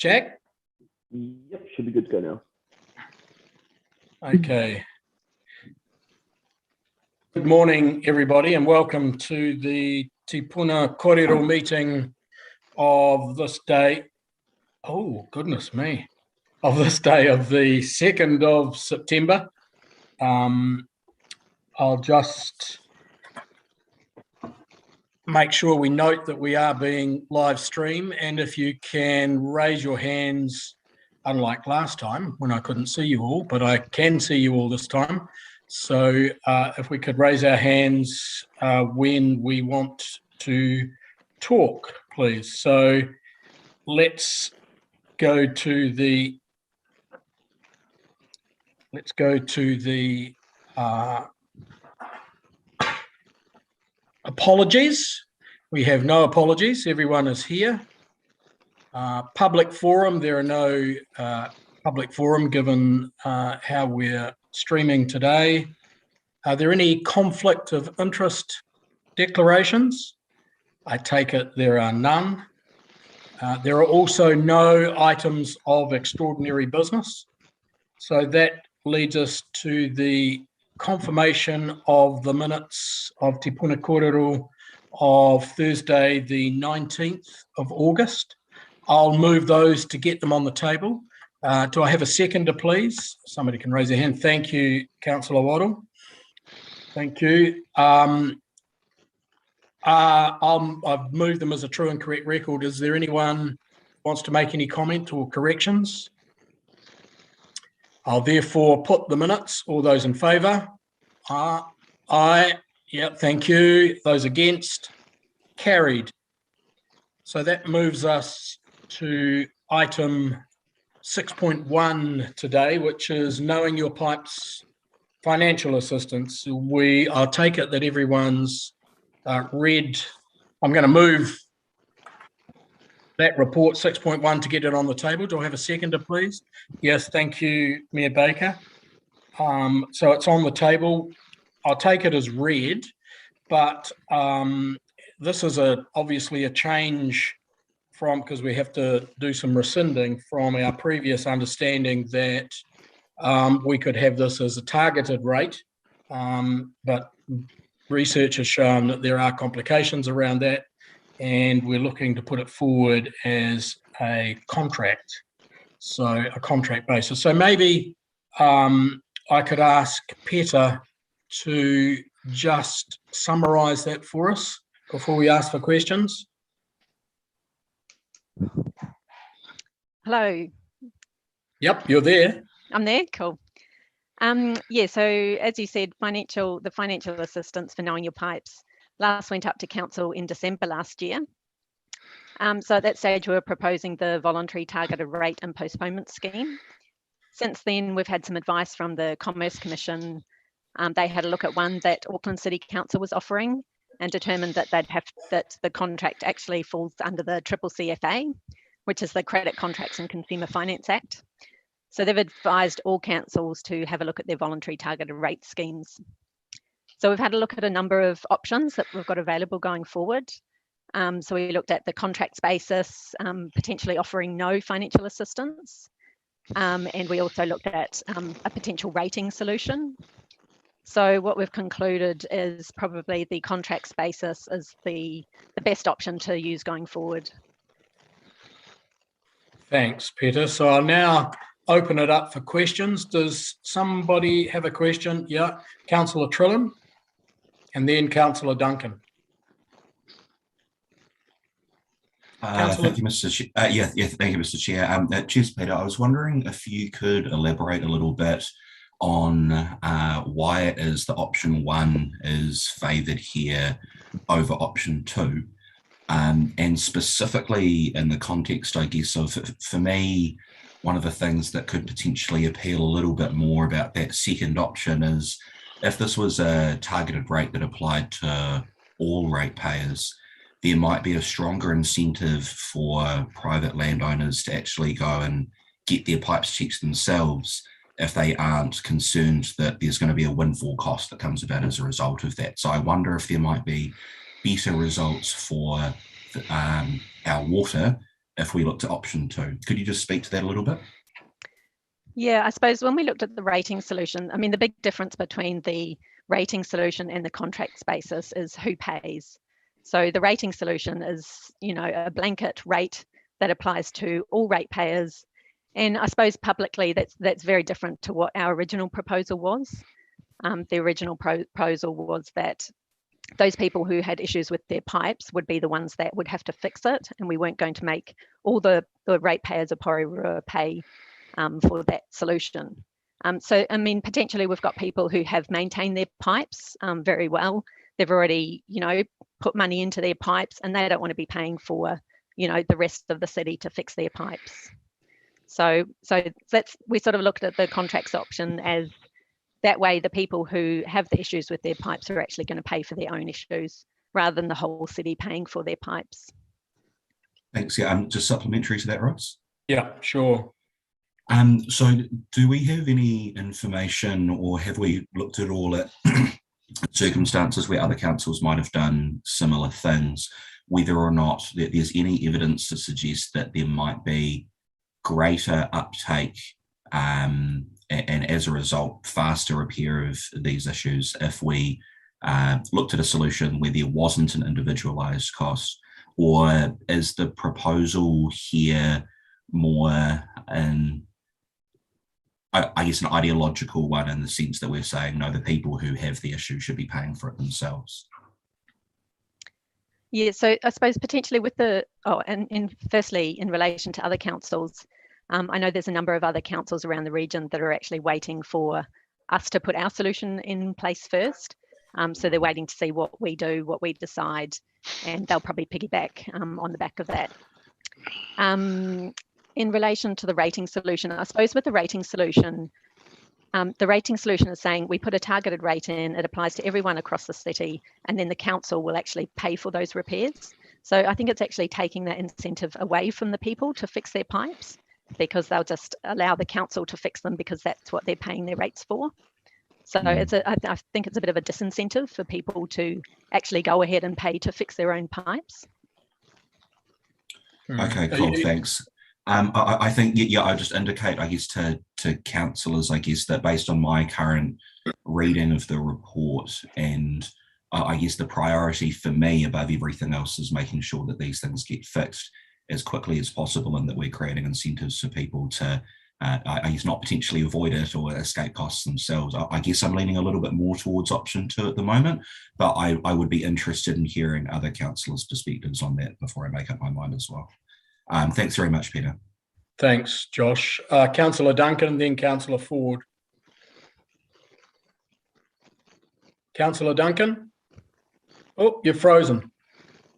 Jack? Yep, should be good to go now. Okay. Good morning, everybody, and welcome to the Puna Kōrero meeting of this day. Oh, goodness me. Of this day of the 2nd of September. I'll just make sure we note that we are being live streamed, and if you can raise your hands, unlike last time when I couldn't see you all, but I can see you all this time. So if we could raise our hands when we want to talk, please. So let's go to the apologies. We have no apologies. Everyone is here. Public forum. There are no public forum given how we're streaming today. Are there any conflict of interest declarations? I take it there are none. There are also no items of extraordinary business. So that leads us to the confirmation of the minutes of Te Puna Kōrero of Thursday, the 19th of August. I'll move those to get them on the table. Do I have a seconder, please? Somebody can raise their hand. Thank you, Councillor Waddle. Thank you. I've moved them as a true and correct record. Is there anyone who wants to make any comment or corrections? I'll therefore put the minutes. All those in favour? Aye. Yep, thank you. Those against? Carried. So that moves us to item 6.1 today, which is knowing your pipes financial assistance. I'll take it that everyone's read. I'm going to move that report 6.1 to get it on the table. Do I have a seconder, please? Yes, thank you, Mayor Baker. So it's on the table. I'll take it as read, but this is obviously a change from, because we have to do some rescinding from our previous understanding that we could have this as a targeted rate, but research has shown that there are complications around that, and we're looking to put it forward as a contract, so a contract basis. So maybe I could ask Peter to just summarise that for us before we ask for questions. Hello. Yep, you're there. I'm there, cool. Yeah, so as you said, the financial assistance for knowing your pipes last went up to council in December last year. So at that stage, we were proposing the voluntary targeted rate and postponement scheme. Since then, we've had some advice from the Commerce Commission. They had a look at one that Auckland City Council was offering and determined that that the contract actually falls under the CCCFA, which is the Credit Contracts and Consumer Finance Act. So they've advised all councils to have a look at their voluntary targeted rate schemes. So we've had a look at a number of options that we've got available going forward. So we looked at the contracts basis, potentially offering no financial assistance. And we also looked at a potential rating solution. So what we've concluded is probably the contracts basis is the best option to use going forward. Thanks, Peter. So I'll now open it up for questions. Does somebody have a question? Yeah, Councillor Trillam, and then Councillor Duncan. Thank you, Mr. Chair. Thank you, Mr. Chair. Cheers, Peter. I was wondering if you could elaborate a little bit on why it is that option 1 is favoured here over option 2. And specifically in the context, I guess, of, for me, one of the things that could potentially appeal a little bit more about that second option is if this was a targeted rate that applied to all ratepayers, there might be a stronger incentive for private landowners to actually go and get their pipes checked themselves if they aren't concerned that there's going to be a windfall cost that comes about as a result of that. So I wonder if there might be better results for our water if we looked at option 2. Could you just speak to that a little bit? Yeah, I suppose when we looked at the rating solution, I mean, the big difference between the rating solution and the contracts basis is who pays. So the rating solution is, a blanket rate that applies to all ratepayers. And I suppose publicly, that's very different to what our original proposal was. The original proposal was that those people who had issues with their pipes would be the ones that would have to fix it, and we weren't going to make all the ratepayers of Porirua pay for that solution. So, I mean, potentially we've got people who have maintained their pipes very well. They've already, put money into their pipes, and they don't want to be paying for, the rest of the city to fix their pipes. So we sort of looked at the contracts option as that way the people who have the issues with their pipes are actually going to pay for their own issues rather than the whole city paying for their pipes. Thanks. Yeah, just supplementary to that, Ross? Yeah, sure. So do we have any information, or have we looked at all at circumstances where other councils might have done similar things, whether or not there's any evidence to suggest that there might be greater uptake and as a result, faster repair of these issues if we looked at a solution where there wasn't an individualised cost? Or is the proposal here more I guess an ideological one, in the sense that we're saying, no, the people who have the issue should be paying for it themselves? Yeah, so I suppose potentially with and firstly, in relation to other councils, I know there's a number of other councils around the region that are actually waiting for us to put our solution in place first. So they're waiting to see what we do, what we decide, and they'll probably piggyback on the back of that. In relation to the rating solution, I suppose with the rating solution is saying we put a targeted rate in, it applies to everyone across the city, and then the council will actually pay for those repairs. So I think it's actually taking that incentive away from the people to fix their pipes, because they'll just allow the council to fix them because that's what they're paying their rates for. So I think it's a bit of a disincentive for people to actually go ahead and pay to fix their own pipes. Okay, cool, thanks. I think, I just indicate, I guess, to councillors, I guess, that based on my current reading of the report, and I guess the priority for me above everything else is making sure that these things get fixed as quickly as possible, and that we're creating incentives for people to, I guess, not potentially avoid it or escape costs themselves. I guess I'm leaning a little bit more towards option 2 at the moment, but I would be interested in hearing other councillors' perspectives on that before I make up my mind as well. Thanks very much, Peter. Thanks, Josh. Councillor Duncan and then Councillor Ford. Councillor Duncan? Oh, you're frozen.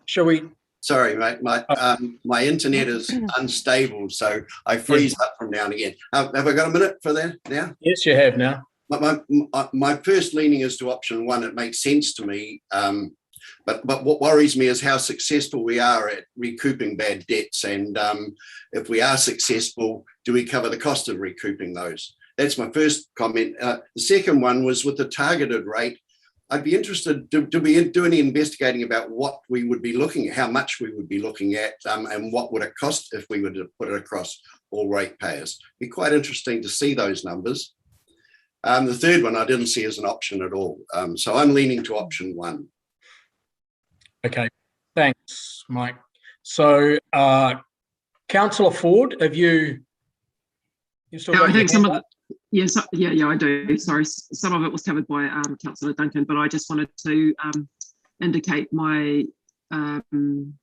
Shall we? Sorry, mate. My internet is unstable, so I freeze up from now and again. Have I got a minute for that now? Yes, you have now. My first leaning is to option 1. It makes sense to me. But what worries me is how successful we are at recouping bad debts. And if we are successful, do we cover the cost of recouping those? That's my first comment. The second one was with the targeted rate. I'd be interested, do we do any investigating about what we would be looking at, how much we would be looking at, and what would it cost if we were to put it across all ratepayers? Be quite interesting to see those numbers. The third one I didn't see as an option at all. So I'm leaning to option 1. Okay, thanks, Mike. So, Councillor Ford, have you still got I think some of yes, I do. Sorry, some of it was covered by Councillor Duncan, but I just wanted to indicate my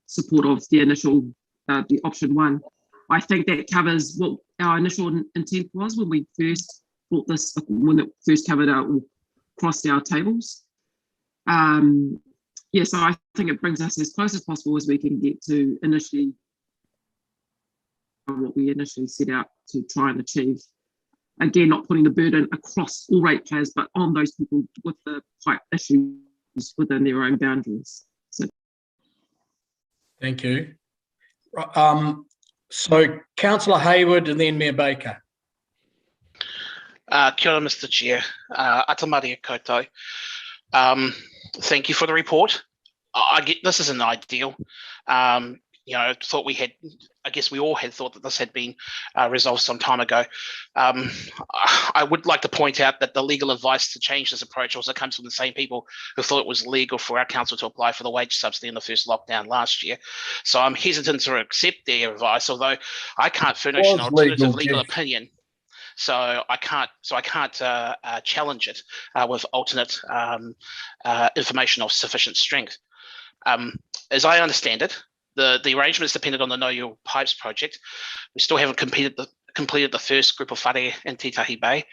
support of the initial, the option 1. I think that covers what our initial intent was when we first brought this, when it first covered out or crossed our tables. So I think it brings us as close as possible as we can get to initially what we initially set out to try and achieve. Again, not putting the burden across all ratepayers, but on those people with the pipe issues within their own boundaries. So, thank you. So, Councillor Hayward and then Mayor Baker. Kia ora, Mr. Chair. Atamaria koutou. Thank you for the report. I get this isn't ideal. Thought we had I guess we all had thought that this had been resolved some time ago. I would like to point out that the legal advice to change this approach also comes from the same people who thought it was legal for our council to apply for the wage subsidy in the first lockdown last year. So I'm hesitant to accept their advice, although I can't furnish an alternative legal opinion. So I can't challenge it with alternate information of sufficient strength. As I understand it, the arrangements depended on the Know Your Pipes project. We still haven't completed the first group of whare in Titahi Bay.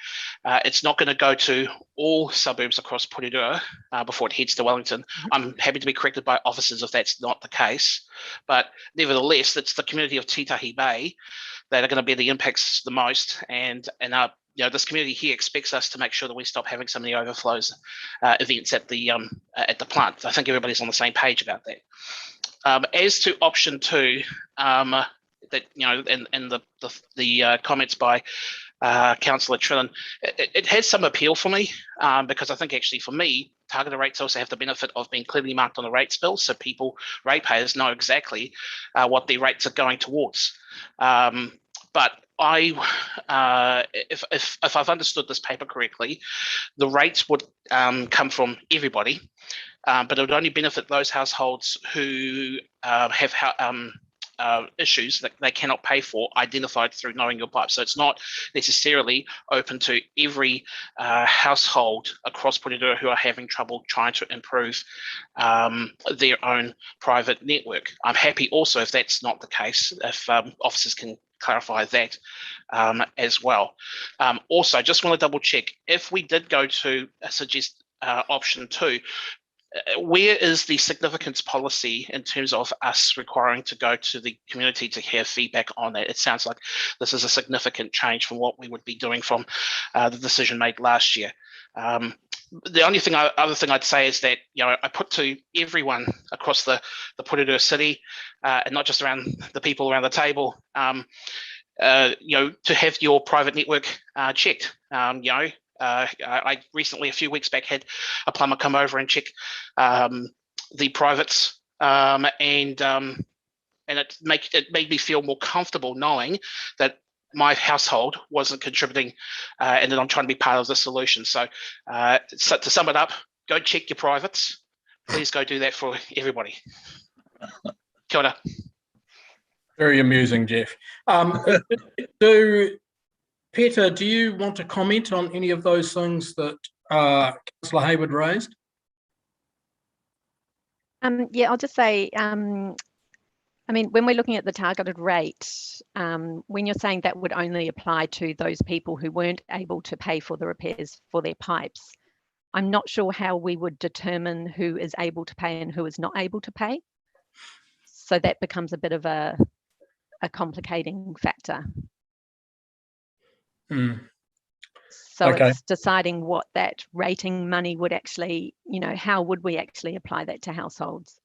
It's not going to go to all suburbs across Porirua before it heads to Wellington. I'm happy to be corrected by officers if that's not the case. But nevertheless, it's the community of Titahi Bay that are going to bear the impacts the most. And this community here expects us to make sure that we stop having so many overflows events at the plant. I think everybody's on the same page about that. As to option 2, that and the comments by Councillor Trillan, it has some appeal for me because I think actually for me, targeted rates also have the benefit of being clearly marked on the rates bill, so ratepayers know exactly what their rates are going towards. But if I've understood this paper correctly, the rates would come from everybody, but it would only benefit those households who have issues that they cannot pay for identified through Knowing Your Pipe. So it's not necessarily open to every household across Porirua who are having trouble trying to improve their own private network. I'm happy also if that's not the case, if officers can clarify that as well. Also, just want to double check, if we did go to suggest option 2, where is the significance policy in terms of us requiring to go to the community to hear feedback on that? It sounds like this is a significant change from what we would be doing from the decision made last year. The only other thing I'd say is that I put to everyone across the Porirua city, and not just around the people around the table, to have your private network checked. I recently, a few weeks back, had a plumber come over and check the privates, and it made me feel more comfortable knowing that my household wasn't contributing, and that I'm trying to be part of the solution. So to sum it up, go check your privates. Please go do that for everybody. Kia ora. Very amusing, Jeff. Peter, do you want to comment on any of those things that Councillor Hayward raised? Yeah, I'll just say, when we're looking at the targeted rate, when you're saying that would only apply to those people who weren't able to pay for the repairs for their pipes, I'm not sure how we would determine who is able to pay and who is not able to pay. So that becomes a bit of a complicating factor. So okay. It's deciding what that rating money would actually, how would we actually apply that to households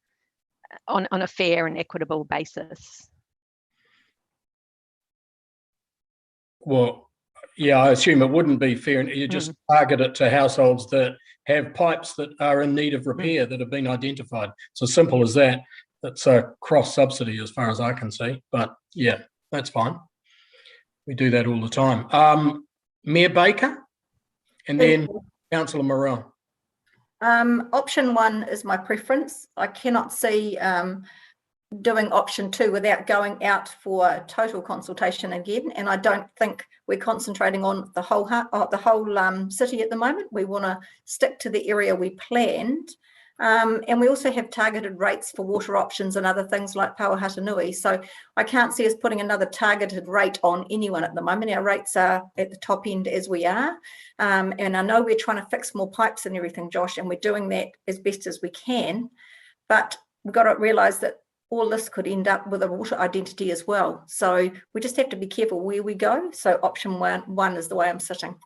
on a fair and equitable basis? Well, yeah, I assume it wouldn't be fair, and you just target it to households that have pipes that are in need of repair that have been identified. It's as simple as that. It's a cross subsidy as far as I can see, but yeah, that's fine. We do that all the time. Mayor Baker, and then Councillor Morell. Option 1 is my preference. I cannot see doing option 2 without going out for total consultation again, and I don't think we're concentrating on the whole city at the moment. We want to stick to the area we planned. And we also have targeted rates for water options and other things like Pauahatanui. So I can't see us putting another targeted rate on anyone at the moment. Our rates are at the top end as we are. And I know we're trying to fix more pipes and everything, Josh, and we're doing that as best as we can. But we've got to realise that all this could end up with a water identity as well. So we just have to be careful where we go. So option one is the way I'm sitting.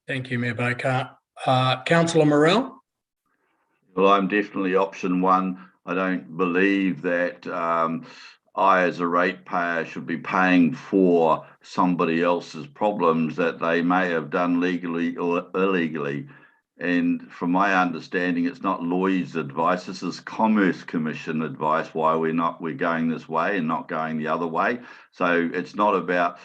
Thank you, Mayor Baker. Councillor Morell? Well, I'm definitely option 1. I don't believe that I, as a ratepayer, should be paying for somebody else's problems that they may have done legally or illegally. And from my understanding, it's not Lloyd's advice. This is Commerce Commission advice why we're going this way and not going the other way. So it's not about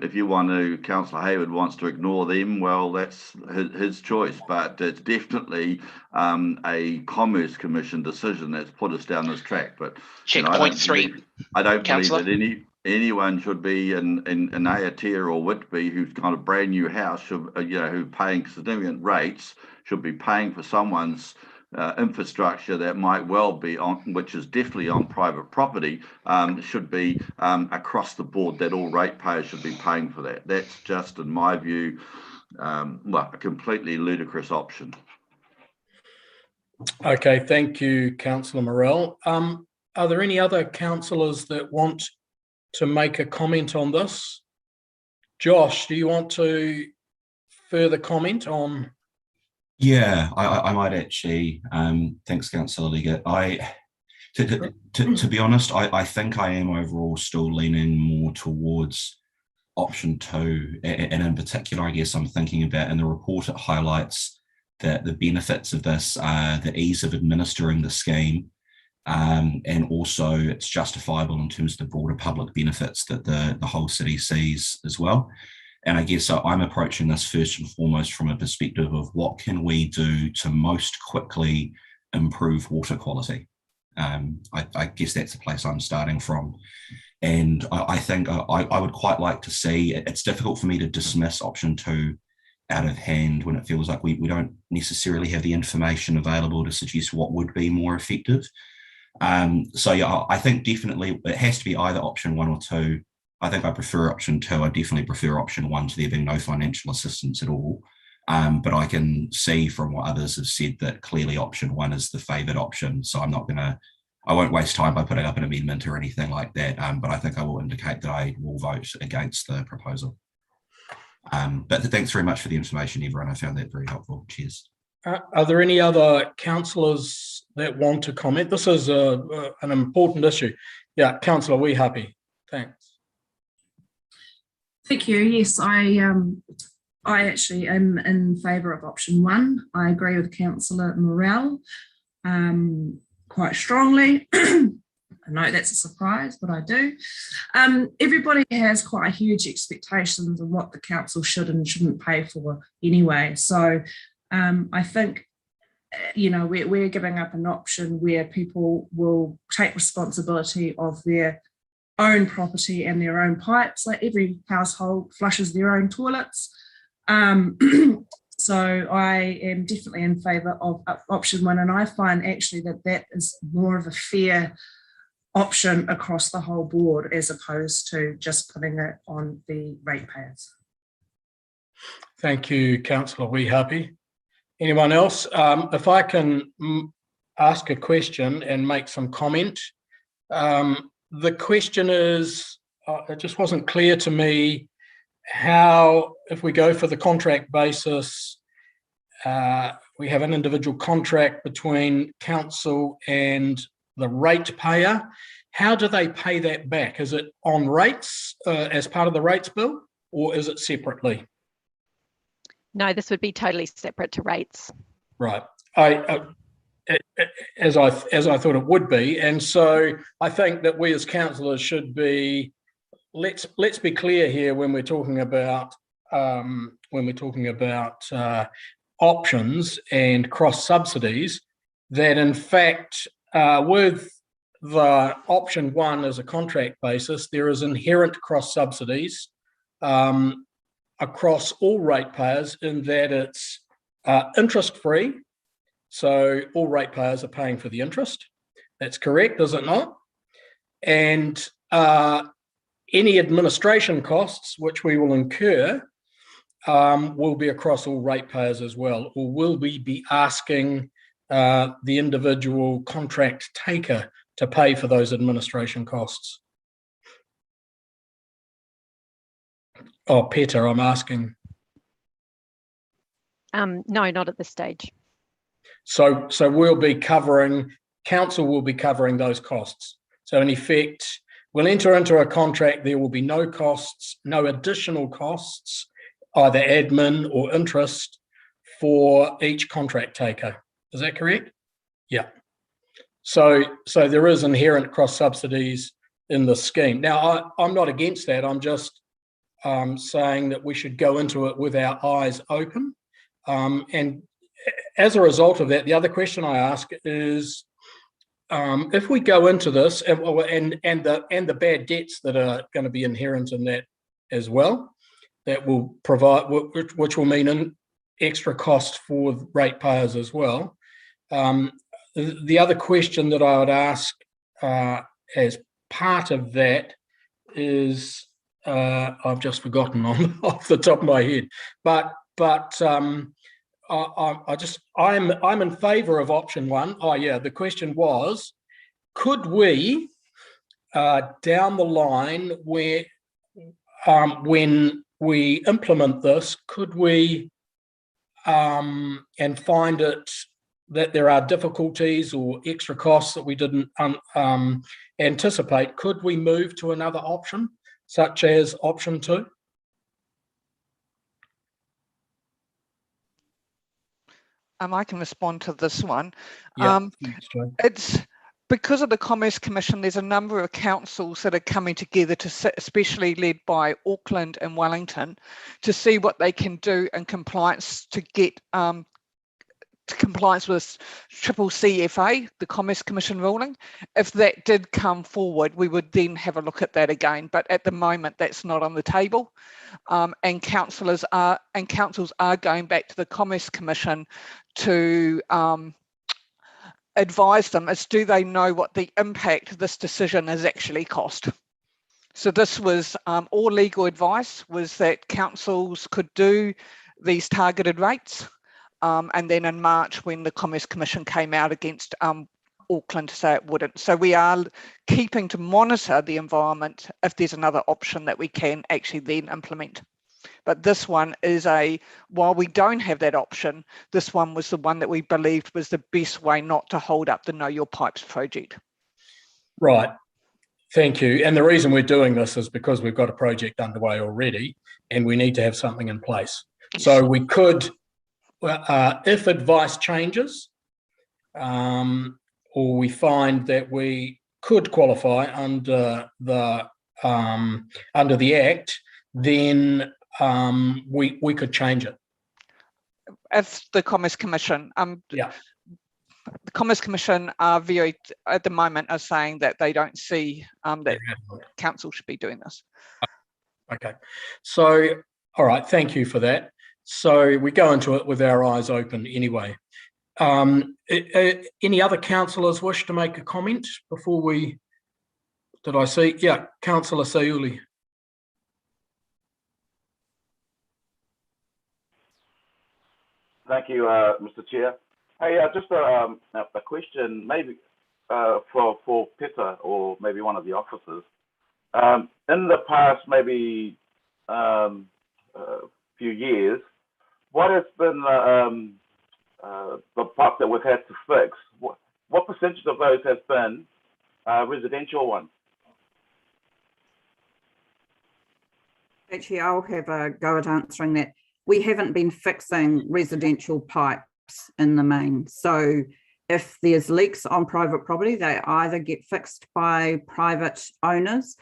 if you want to, Councillor Hayward wants to ignore them, well, that's his choice. But it's definitely a Commerce Commission decision that's put us down this track. But Checkpoint three. I don't Councillor? believe that anyone should be in Aotea or Whitby who's got a brand new house should who paying significant rates should be paying for someone's infrastructure that might well be on, which is definitely on private property, should be across the board that all ratepayers should be paying for that. That's just, in my view, a completely ludicrous option. Okay, thank you, Councillor Morell. Are there any other councillors that want to make a comment on this? Josh, do you want to further comment on? Yeah, I might actually. Thanks, Councillor Leggett. To be honest, I think I am overall still leaning more towards option 2, and in particular, I guess I'm thinking about in the report it highlights that the benefits of this are the ease of administering the scheme, and also it's justifiable in terms of the broader public benefits that the whole city sees as well. And I guess I'm approaching this first and foremost from a perspective of what can we do to most quickly improve water quality. I guess that's the place I'm starting from. And I think I would quite like to see, it's difficult for me to dismiss option 2 out of hand when it feels like we don't necessarily have the information available to suggest what would be more effective. So yeah, I think definitely it has to be either option 1 or 2. I think I prefer option 2. I definitely prefer option 1 to there being no financial assistance at all. But I can see from what others have said that clearly option 1 is the favoured option. So I won't waste time by putting up an amendment or anything like that. But I think I will indicate that I will vote against the proposal. But thanks very much for the information, everyone. I found that very helpful. Cheers. Are there any other councillors that want to comment? This is an important issue. Yeah, Councillor, we happy. Thanks. Thank you. Yes, I actually am in favour of option 1. I agree with Councillor Morell quite strongly. I know that's a surprise, but I do. Everybody has quite huge expectations of what the council should and shouldn't pay for anyway. So I think, we're giving up an option where people will take responsibility of their own property and their own pipes. Like every household flushes their own toilets. So I am definitely in favour of option 1, and I find actually that is more of a fair option across the whole board as opposed to just putting it on the ratepayers. Thank you, Councillor. We happy. Anyone else? If I can ask a question and make some comment. The question is, it just wasn't clear to me how, if we go for the contract basis, we have an individual contract between council and the ratepayer. How do they pay that back? Is it on rates as part of the rates bill, or is it separately? No, this would be totally separate to rates. Right. As I thought it would be, and so I think that we as councillors should be. Let's be clear here when we're talking about options and cross subsidies. That in fact, with the option 1 as a contract basis, there is inherent cross subsidies across all ratepayers in that it's interest free. So all ratepayers are paying for the interest. That's correct, is it not? And any administration costs which we will incur will be across all ratepayers as well, or will we be asking the individual contract taker to pay for those administration costs? Oh, Peter, I'm asking. No, not at this stage. So we'll be covering, council will be covering those costs. So in effect, we'll enter into a contract, there will be no costs, no additional costs, either admin or interest for each contract taker. Is that correct? Yeah. So there is inherent cross subsidies in the scheme. Now, I'm not against that. I'm just saying that we should go into it with our eyes open. And as a result of that, the other question I ask is, if we go into this and the bad debts that are going to be inherent in that as well, that will provide, which will mean an extra cost for ratepayers as well. The other question that I would ask as part of that is, I've just forgotten off the top of my head, but I'm in favour of option one. Oh yeah, the question was, could we down the line when we implement this, could we and find it that there are difficulties or extra costs that we didn't anticipate, could we move to another option, such as option two? I can respond to this one. Yeah, it's because of the Commerce Commission, there's a number of councils that are coming together to sit, especially led by Auckland and Wellington, to see what they can do in compliance to get to compliance with CCCFA, the Commerce Commission ruling. If that did come forward, we would then have a look at that again. But at the moment, that's not on the table. And councils are going back to the Commerce Commission to advise them as do they know what the impact of this decision has actually cost. So this was all legal advice was that councils could do these targeted rates. And then in March, when the Commerce Commission came out against Auckland to say it wouldn't. So we are keeping to monitor the environment if there's another option that we can actually then implement. But this one is while we don't have that option, this one was the one that we believed was the best way not to hold up the Know Your Pipes project. Right. Thank you. And the reason we're doing this is because we've got a project underway already and we need to have something in place. Yes. So we could, if advice changes, or we find that we could qualify under the Act, then we could change it. As the Commerce Commission, yeah. The Commerce Commission are at the moment are saying that they don't see that council should be doing this. Okay, so all right, thank you for that. So we go into it with our eyes open anyway. Any other councillors wish to make a comment before we? Did I see? Yeah, Councillor Sayuli. Thank you, Mr. Chair. Hey, just a question, maybe for Peter or maybe one of the officers. In the past, maybe few years, what has been the pipe that we've had to fix? What percentage of those has been residential ones? Actually, I'll have a go at answering that. We haven't been fixing residential pipes in the main. So if there's leaks on private property, they either get fixed by private owners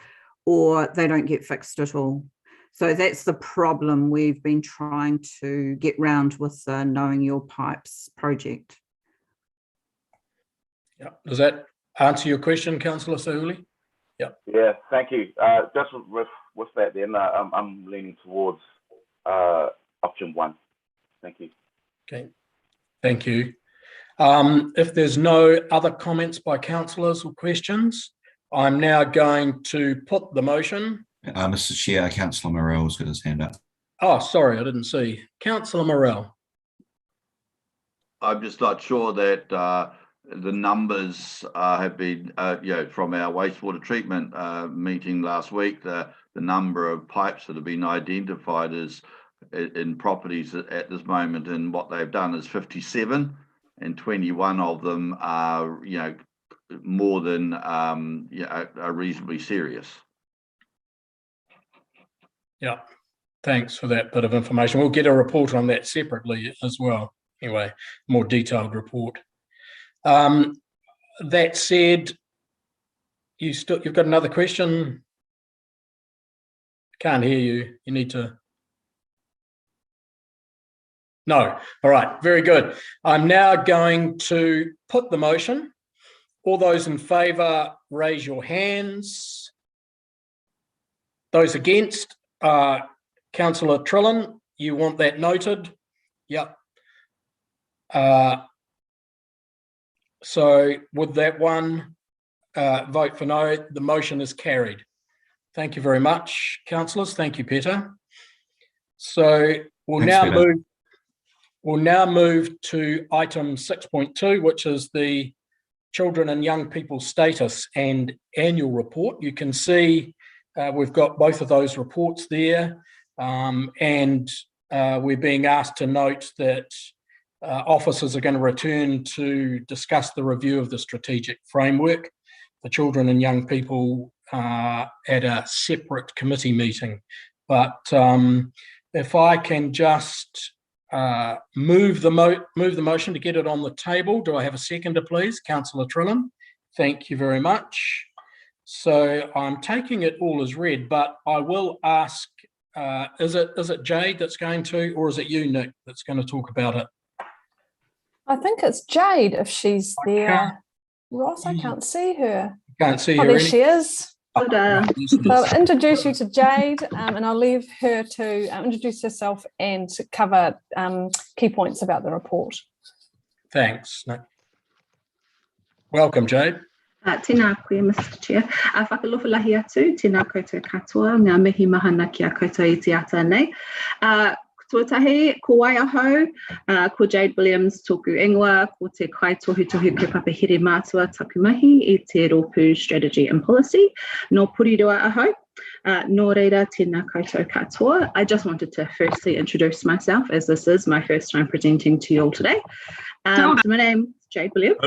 or they don't get fixed at all. So that's the problem we've been trying to get round with the Knowing Your Pipes project. Yeah, does that answer your question, Councillor Sayuli? Yeah. Yeah, thank you. Just with that then, I'm leaning towards option one. Thank you. Okay, thank you. If there's no other comments by councillors or questions, I'm now going to put the motion. Mr. Chair, Councillor Morell's got his hand up. Oh, sorry, I didn't see. Councillor Morell. I'm just not sure that the numbers have been, from our wastewater treatment meeting last week, the number of pipes that have been identified as in properties at this moment, and what they've done is 57, and 21 of them are, more than are reasonably serious. Yeah. Thanks for that bit of information. We'll get a report on that separately as well. Anyway, more detailed report. That said, you've got another question? Can't hear you. You need to. No. All right. Very good. I'm now going to put the motion. All those in favour, raise your hands. Those against, Councillor Trillin, you want that noted? Yep. So with that one vote for no, the motion is carried. Thank you very much, councillors. Thank you, Peter. So we'll now move to item 6.2, which is the Children and Young People Status and Annual Report. You can see we've got both of those reports there, and we're being asked to note that officers are going to return to discuss the review of the strategic framework for children and young people at a separate committee meeting. But if I can just move the motion to get it on the table. Do I have a seconder, please? Councillor Trillin. Thank you very much. So I'm taking it all as read, but I will ask, is it Jade that's going to, or is it you, Nick, that's going to talk about it? I think it's Jade if she's there. Ross, I can't see her. Can't see her. There she is. Oh, So I'll introduce you to Jade, and I'll leave her to introduce herself and cover key points about the report. Thanks, Nick. Welcome, Jade. Tēnā koe, Mr. Chair. Whakalofalahi atu, tēnā koutou katoa, ngā mihi mahana ki a koutou I te ata nei. Tuatahi, ko wai aho, ko Jade Williams tōku ingoa, ko te kaitohutohu ke papahere mātua takumahi I te rōpū strategy and policy, no Porirua aho. Nō reira, tēnā koutou katoa. I just wanted to firstly introduce myself, as this is my first time presenting to you all today. So my name is Jade Williams,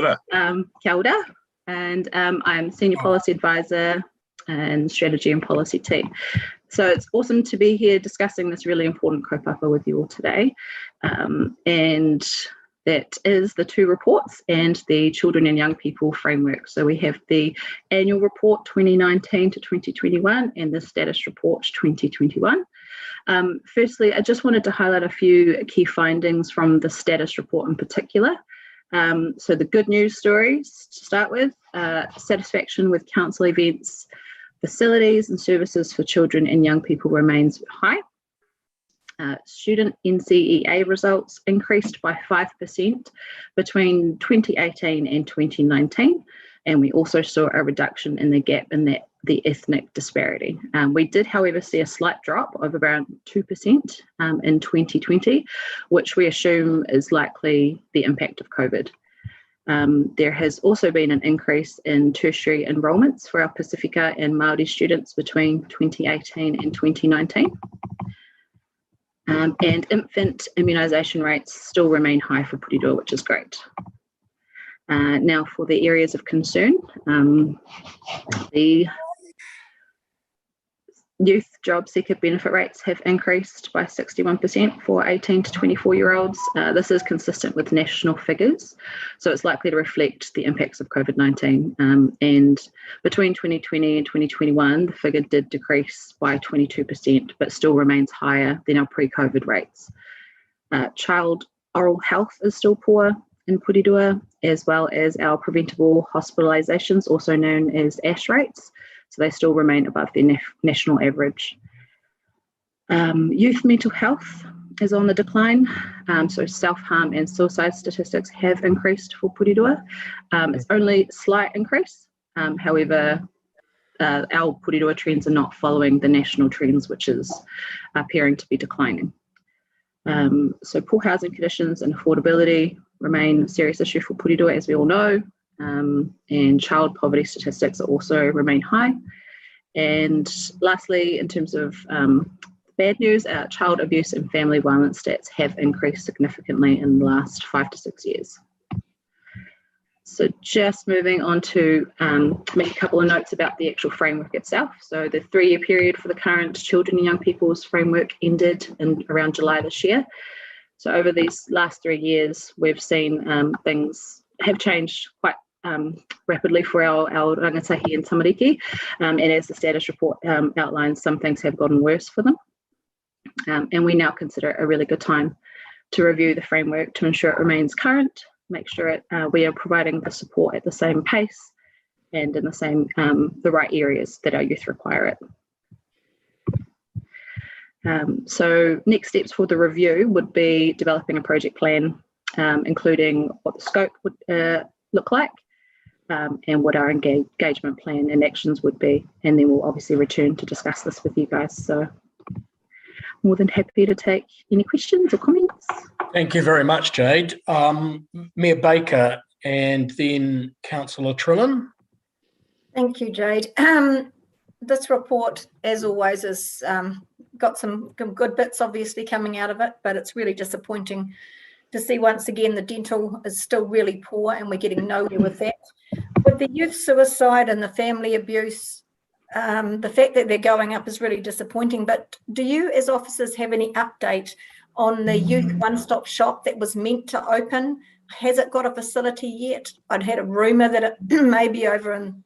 kia ora, and I'm Senior Policy Advisor and Strategy and Policy team. So it's awesome to be here discussing this really important kaupapa with you all today. And that is the two reports and the Children and Young People Framework. So we have the Annual Report 2019 to 2021 and the Status Report 2021. Firstly, I just wanted to highlight a few key findings from the Status Report in particular. So the good news stories to start with, satisfaction with council events, facilities and services for children and young people remains high. Student NCEA results increased by 5% between 2018 and 2019, and we also saw a reduction in the gap in the ethnic disparity. We did, however, see a slight drop of around 2% in 2020, which we assume is likely the impact of COVID. There has also been an increase in tertiary enrolments for our Pacifica and Māori students between 2018 and 2019. And infant immunisation rates still remain high for Porirua, which is great. Now for the areas of concern, the youth job seeker benefit rates have increased by 61% for 18 to 24-year-olds. This is consistent with national figures, so it's likely to reflect the impacts of COVID-19. And between 2020 and 2021, the figure did decrease by 22%, but still remains higher than our pre-COVID rates. Child oral health is still poor in Porirua, as well as our preventable hospitalisations, also known as ASH rates. So they still remain above the national average. Youth mental health is on the decline. So self-harm and suicide statistics have increased for Porirua. It's only a slight increase. However, our Porirua trends are not following the national trends, which is appearing to be declining. So poor housing conditions and affordability remain a serious issue for Porirua, as we all know. And child poverty statistics also remain high. And lastly, in terms of bad news, child abuse and family violence stats have increased significantly in the last 5 to 6 years. So just moving on to make a couple of notes about the actual framework itself. So the 3-year period for the current children and young people's framework ended in around July this year. So over these last 3 years, we've seen things have changed quite rapidly for our rangatahi and tamariki. And as the status report outlines, some things have gotten worse for them. And we now consider it a really good time to review the framework to ensure it remains current, make sure we are providing the support at the same pace and in the right areas that our youth require it. So next steps for the review would be developing a project plan, including what the scope would look like and what our engagement plan and actions would be. And then we'll obviously return to discuss this with you guys. So more than happy to take any questions or comments. Thank you very much, Jade. Mayor Baker and then Councillor Trillin. Thank you, Jade. This report, as always, has got some good bits obviously coming out of it, but it's really disappointing to see once again the dental is still really poor and we're getting nowhere with that. With the youth suicide and the family abuse, the fact that they're going up is really disappointing, but do you as officers have any update on the youth one-stop shop that was meant to open? Has it got a facility yet? I'd had a rumour that it may be over in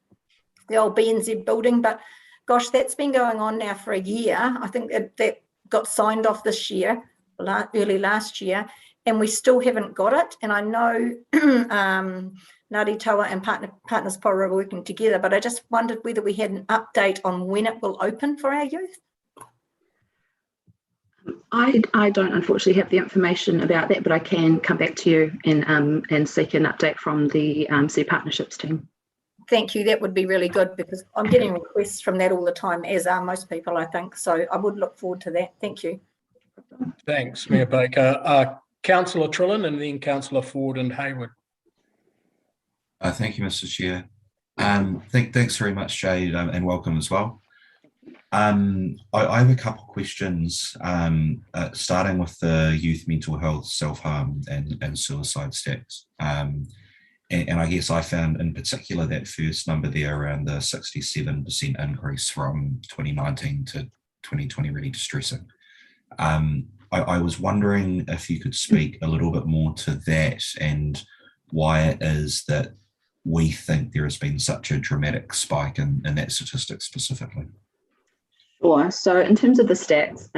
the old BNZ building, but gosh, that's been going on now for a year. I think that got signed off this year, early last year, and we still haven't got it. And I know Ngāti Tawa and Partners Porirua are working together, but I just wondered whether we had an update on when it will open for our youth. I don't unfortunately have the information about that, but I can come back to you and seek an update from the Sea Partnerships team. Thank you. That would be really good because I'm getting requests from that all the time, as are most people, I think. So I would look forward to that. Thank you. Thanks, Mayor Baker. Councillor Trillin and then Councillor Ford and Hayward. Thank you, Mr. Chair. Thanks very much, Jade, and welcome as well. I have a couple of questions, starting with the youth mental health, self-harm and suicide stats. And I guess I found in particular that first number there around the 67% increase from 2019 to 2020 really distressing. I was wondering if you could speak a little bit more to that and why it is that we think there has been such a dramatic spike in that statistic specifically. Sure. So in terms of the stats,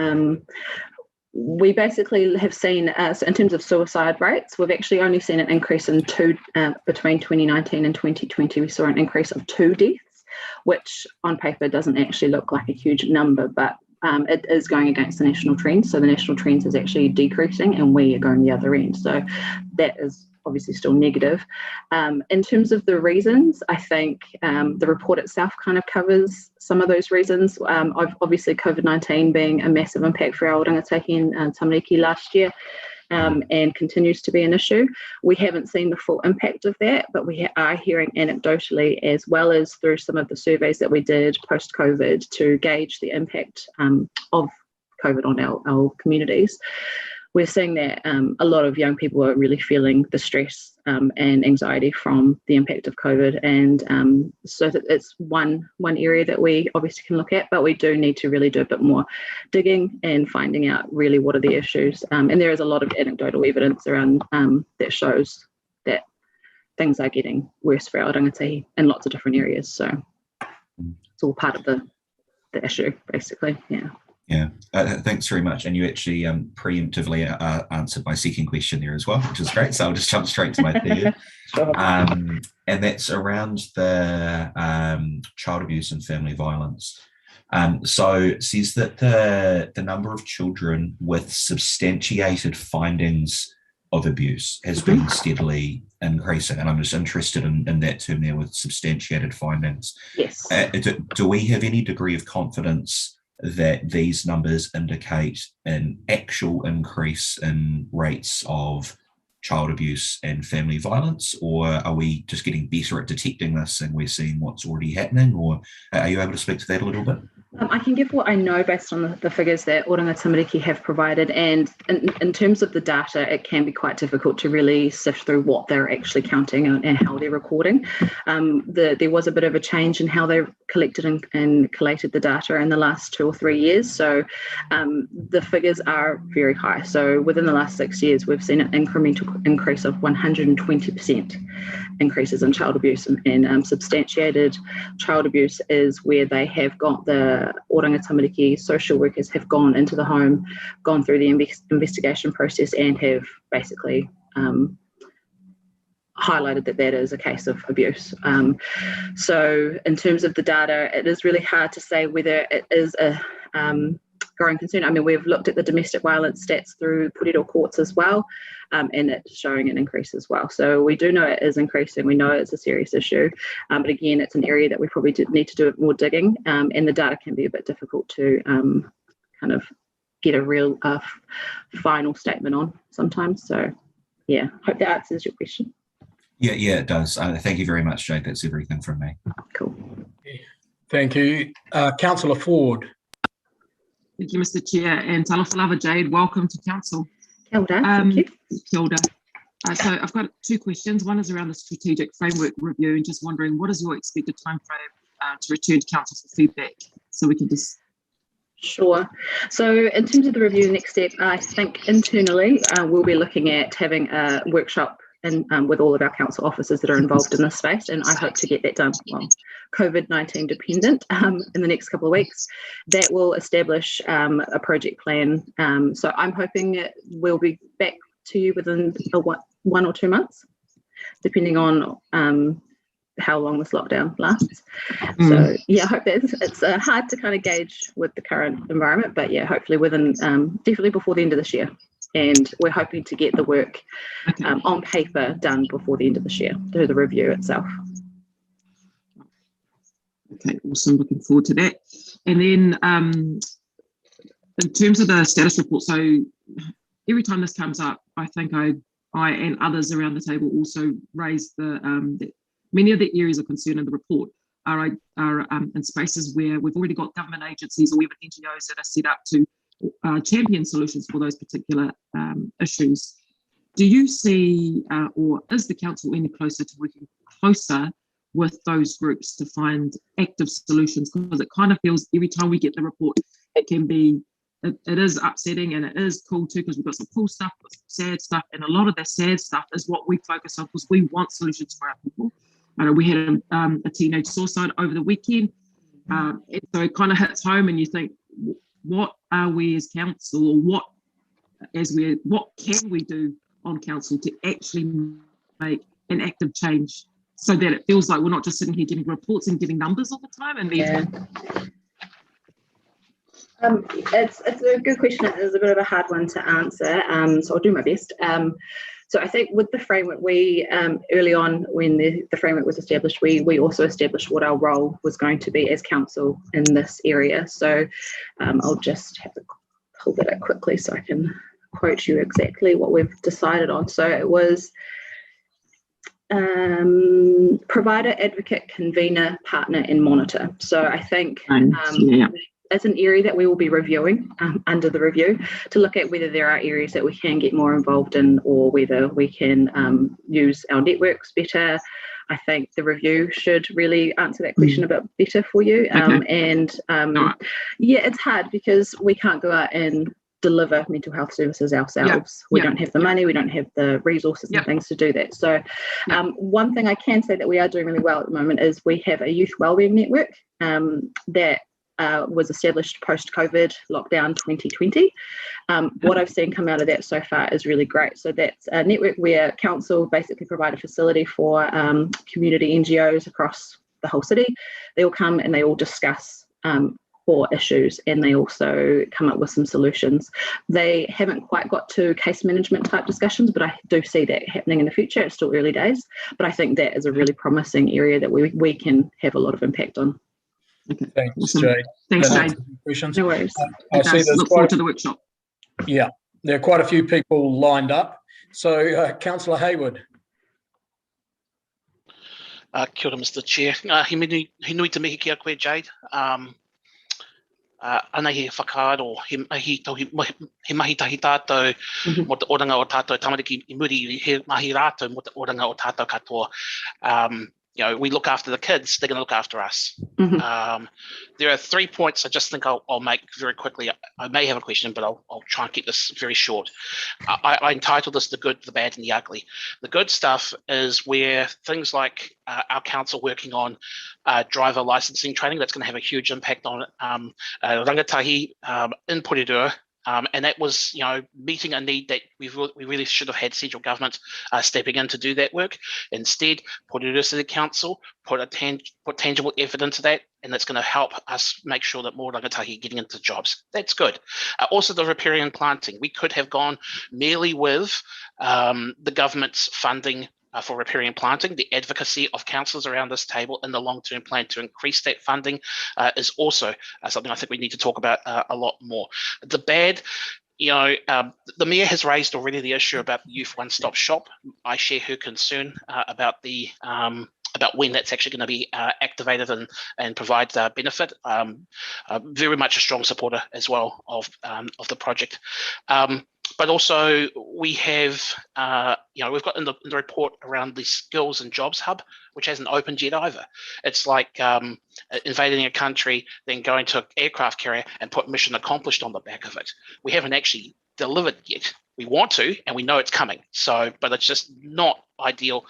we basically have seen, so in terms of suicide rates, we've actually only seen an increase in between 2019 and 2020, we saw an increase of 2 deaths, which on paper doesn't actually look like a huge number, but it is going against the national trend. So the national trend is actually decreasing and we are going the other end. So that is obviously still negative. In terms of the reasons, I think the report itself kind of covers some of those reasons. Obviously COVID-19 being a massive impact for our rangatahi and tamariki last year and continues to be an issue. We haven't seen the full impact of that, but we are hearing anecdotally as well as through some of the surveys that we did post-COVID to gauge the impact of COVID on our communities. We're seeing that a lot of young people are really feeling the stress and anxiety from the impact of COVID. And so it's one area that we obviously can look at, but we do need to really do a bit more digging and finding out really what are the issues. And there is a lot of anecdotal evidence around that shows that things are getting worse for our rangatahi in lots of different areas. So it's all part of the issue, basically, yeah. Yeah, thanks very much. And you actually preemptively answered my second question there as well, which is great. So I'll just jump straight to my third. Sure. And that's around the child abuse and family violence. So it says that the number of children with substantiated findings of abuse has been steadily increasing. And I'm just interested in that term there with substantiated findings. Yes. Do we have any degree of confidence that these numbers indicate an actual increase in rates of child abuse and family violence, or are we just getting better at detecting this and we're seeing what's already happening? Or are you able to speak to that a little bit? I can give what I know based on the figures that Oranga Tamariki have provided, and in terms of the data, it can be quite difficult to really sift through what they're actually counting and how they're recording. There was a bit of a change in how they collected and collated the data in the last 2 or 3 years, so the figures are very high. So within the last 6 years, we've seen an incremental increase of 120% increases in child abuse, and substantiated child abuse is where they have got the Oranga Tamariki social workers have gone into the home, gone through the investigation process, and have basically highlighted that that is a case of abuse. So in terms of the data, it is really hard to say whether it is a growing concern. I mean, we've looked at the domestic violence stats through Porirua courts as well, and it's showing an increase as well. So we do know it is increasing. We know it's a serious issue, but again, it's an area that we probably need to do more digging, and the data can be a bit difficult to kind of get a real final statement on sometimes. So yeah, hope that answers your question. Yeah, it does. Thank you very much, Jade. That's everything from me. Cool. Thank you. Councillor Ford. Thank you, Mr. Chair, and talofa lava, Jade. Welcome to council. Kia ora, thank you. Kia ora. So I've got 2 questions. One is around the strategic framework review, and just wondering what is your expected timeframe to return to council for feedback, so we can just. Sure. So in terms of the review, next step, I think internally we'll be looking at having a workshop with all of our council officers that are involved in this space, and I hope to get that done, well, COVID-19 dependent, in the next couple of weeks. That will establish a project plan. So I'm hoping we'll be back to you within 1 or 2 months, depending on how long this lockdown lasts. So yeah, I hope that it's hard to kind of gauge with the current environment, but yeah, hopefully within definitely before the end of this year. And we're hoping to get the work on paper done before the end of this year through the review itself. Okay, awesome. Looking forward to that. And then in terms of the status report, so every time this comes up, I think I and others around the table also raise that many of the areas of concern in the report are in spaces where we've already got government agencies or even NGOs that are set up to champion solutions for those particular issues. Do you see, or is the council any closer to working closer with those groups to find active solutions? Because it kind of feels every time we get the report, it can be, it is upsetting, and it is cool too, because we've got some cool stuff, got some sad stuff, and a lot of that sad stuff is what we focus on because we want solutions for our people. I know we had a teenage suicide over the weekend, and so it kind of hits home, and you think, what are we as council, or what can we do on council to actually make an active change, so that it feels like we're not just sitting here getting reports and getting numbers all the time? And it's a good question. It is a bit of a hard one to answer, so I'll do my best. So I think with the framework, we early on when the framework was established, we also established what our role was going to be as council in this area. So I'll just have to pull that up quickly so I can quote you exactly what we've decided on. So it was provider, advocate, convener, partner, and monitor. So I think it's an area that we will be reviewing under the review to look at whether there are areas that we can get more involved in, or whether we can use our networks better. I think the review should really answer that question a bit better for you. Yeah, it's hard because we can't go out and deliver mental health services ourselves. We don't have the money, we don't have the resources and things to do that. So one thing I can say that we are doing really well at the moment is we have a youth wellbeing network that was established post-COVID lockdown 2020. What I've seen come out of that so far is really great. So that's a network where council basically provide a facility for community NGOs across the whole city. They all come and they all discuss core issues, and they also come up with some solutions. They haven't quite got to case management type discussions, but I do see that happening in the future. It's still early days, but I think that is a really promising area that we can have a lot of impact on. Okay. Thanks, Jade. Thanks, Jade. Questions? No worries. I see there's look forward to the workshop. Yeah, there are quite a few people lined up. So, Councillor Hayward. Kia ora, Mr. Chair. He nui te mihi ki a koe, Jade. ana he whakaaro, he mahi tahi tātou mo te oranga o tātou tamariki I muri, he mahi rātou mo te oranga o tātou katoa. You know, we look after the kids, they're going to look after us. There are 3 points I just think I'll make very quickly. I may have a question, but I'll try and keep this very short. I entitled this The Good, the Bad and the Ugly. The good stuff is where things like our council working on driver licensing training, that's going to have a huge impact on rangatahi in Porirua. And that was, you know, meeting a need that we really should have had central government stepping in to do that work. Instead, Porirua City Council put tangible effort into that, and that's going to help us make sure that more rangatahi are getting into jobs. That's good. Also, the riparian planting. We could have gone merely with the government's funding for riparian planting. The advocacy of councillors around this table in the long-term plan to increase that funding is also something I think we need to talk about a lot more. The bad, you know, the Mayor has raised already the issue about the youth one-stop shop. I share her concern about the about when that's actually going to be activated and provide benefit. Very much a strong supporter as well of the project. But also we have, you know, we've got in the report around the Skills and Jobs Hub, which hasn't opened yet either. It's like invading a country, then going to an aircraft carrier and put mission accomplished on the back of it. We haven't actually delivered yet. We want to, and we know it's coming. So, but it's just not ideal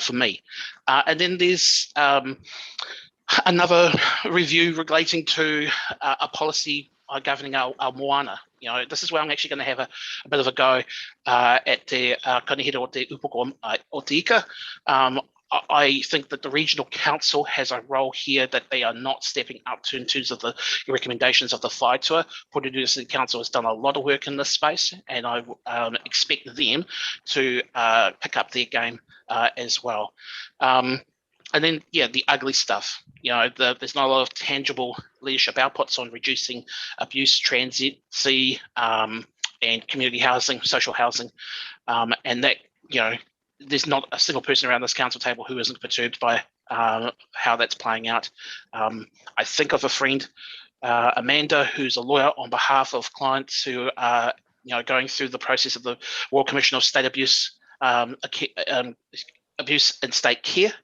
for me. And then there's another review relating to a policy governing our moana. You know, this is where I'm actually going to have a bit of a go at the Kanihira o te upoko o te ika. I think that the regional council has a role here that they are not stepping up to in terms of the recommendations of the whai tour. Porirua City Council has done a lot of work in this space, and I expect them to pick up their game as well. And then, yeah, the ugly stuff. You know, there's not a lot of tangible leadership outputs on reducing abuse, transiency, and community housing, social housing, and that, you know, there's not a single person around this council table who isn't perturbed by how that's playing out. I think of a friend, Amanda, who's a lawyer on behalf of clients who are, you know, going through the process of the Royal Commission of State Abuse, abuse in state care.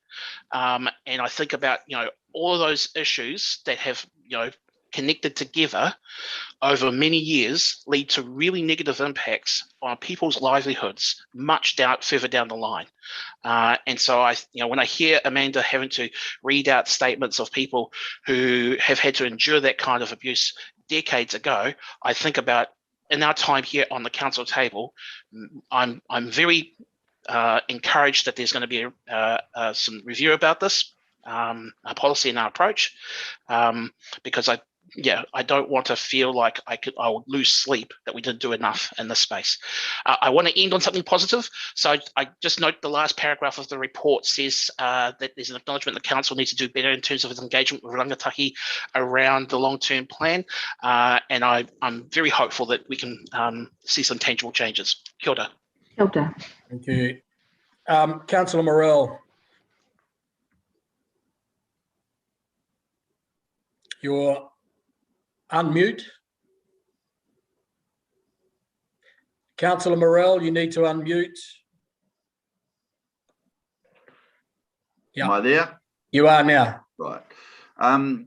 And I think about, you know, all of those issues that have, you know, connected together over many years lead to really negative impacts on people's livelihoods much further down the line. And so you know, when I hear Amanda having to read out statements of people who have had to endure that kind of abuse decades ago, I think about, in our time here on the council table, I'm very encouraged that there's going to be some review about this, our policy and our approach, because I don't want to feel like I would lose sleep that we didn't do enough in this space. I want to end on something positive. So I just note the last paragraph of the report says that there's an acknowledgement the council needs to do better in terms of its engagement with rangatahi around the long-term plan. And I'm very hopeful that we can see some tangible changes. Kia ora. Kia ora. Thank you. Councillor Morell. You're unmute. Councillor Morell, you need to unmute. Yeah. Am I there? You are now. Right.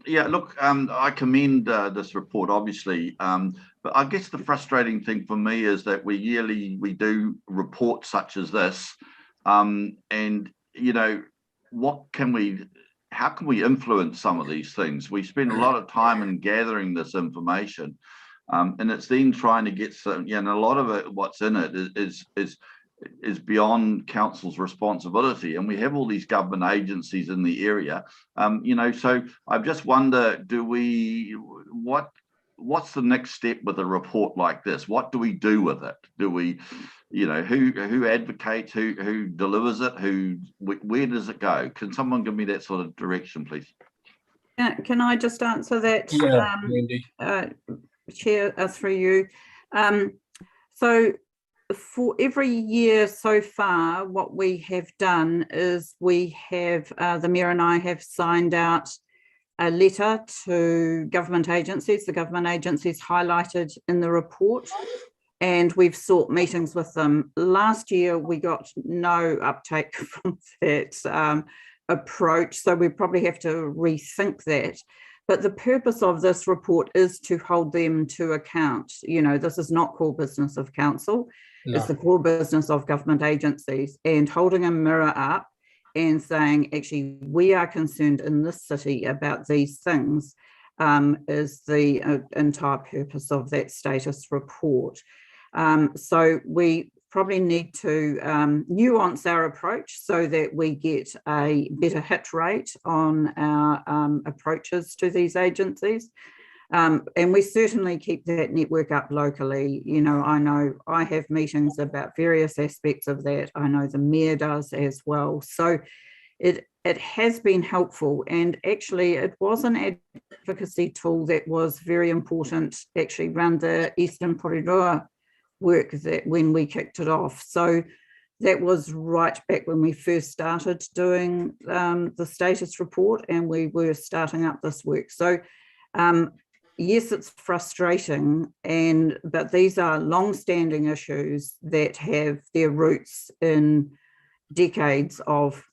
Yeah, look, I commend this report, obviously, but I guess the frustrating thing for me is that we do reports such as this, and, you know, how can we influence some of these things? We spend a lot of time in gathering this information, and it's then trying to get some, you know, a lot of it, what's in it is beyond council's responsibility, and we have all these government agencies in the area, you know, so I just wonder, what's the next step with a report like this? What do we do with it? Do we, you know, who advocates, who delivers it, where does it go? Can someone give me that sort of direction, please? Can I just answer that? Yeah, Wendy. Chair, through you. So for every year so far, what we have done is we have, the Mayor and I have signed out a letter to government agencies, the government agencies highlighted in the report, and we've sought meetings with them. Last year, we got no uptake from that approach, so we probably have to rethink that. But the purpose of this report is to hold them to account. You know, this is not core business of council. No. It's the core business of government agencies, and holding a mirror up and saying, actually, we are concerned in this city about these things is the entire purpose of that status report. So we probably need to nuance our approach so that we get a better hit rate on our approaches to these agencies. And we certainly keep that network up locally. You know I have meetings about various aspects of that. I know the mayor does as well. So it has been helpful, and actually it was an advocacy tool that was very important actually around the Eastern Porirua work that when we kicked it off. So that was right back when we first started doing the status report, and we were starting up this work. So yes, it's frustrating, but these are long-standing issues that have their roots in decades of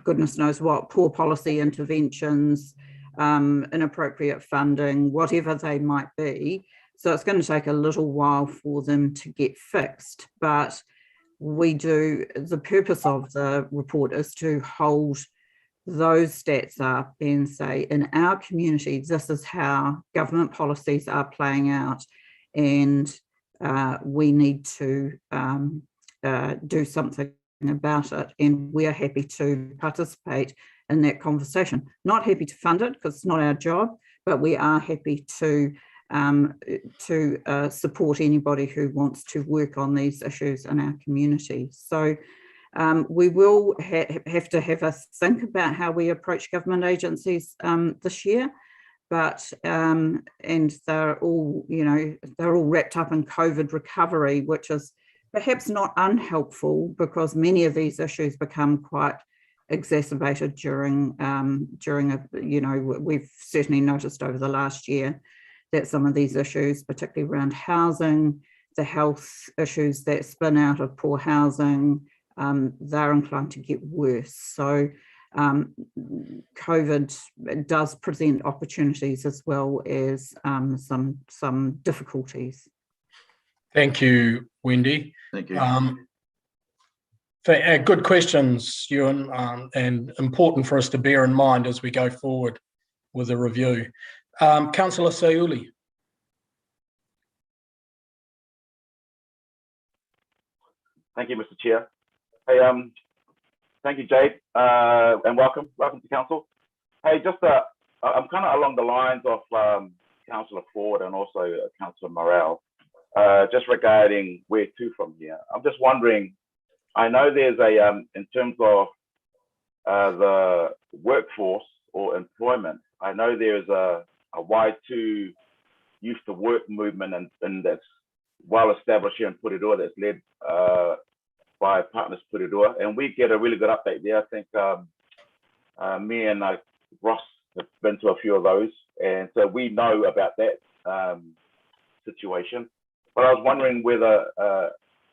goodness knows what, poor policy interventions, inappropriate funding, whatever they might be. So it's going to take a little while for them to get fixed, but the purpose of the report is to hold those stats up and say, in our community, this is how government policies are playing out, and we need to do something about it, and we are happy to participate in that conversation. Not happy to fund it because it's not our job, but we are happy to support anybody who wants to work on these issues in our community. So we will have to have a think about how we approach government agencies this year, but and they're all wrapped up in COVID recovery, which is perhaps not unhelpful because many of these issues become quite exacerbated during we've certainly noticed over the last year that some of these issues, particularly around housing, the health issues that spin out of poor housing, they're inclined to get worse. So COVID does present opportunities as well as some difficulties. Thank you, Wendy. Thank you. For good questions, Ewan, and important for us to bear in mind as we go forward with the review. Councillor Sayuli. Thank you, Mr. Chair. Hey, thank you, Jade, and welcome to council. Hey, just I'm kind of along the lines of Councillor Ford and also Councillor Morrell, just regarding where to from here. I'm just wondering, I know there's a in terms of the workforce or employment, I know there's a Y2 youth to work movement and that's well established here in Porirua, that's led by Partners Porirua, and we get a really good update there. I think me and Ross have been to a few of those, and so we know about that situation. But I was wondering whether,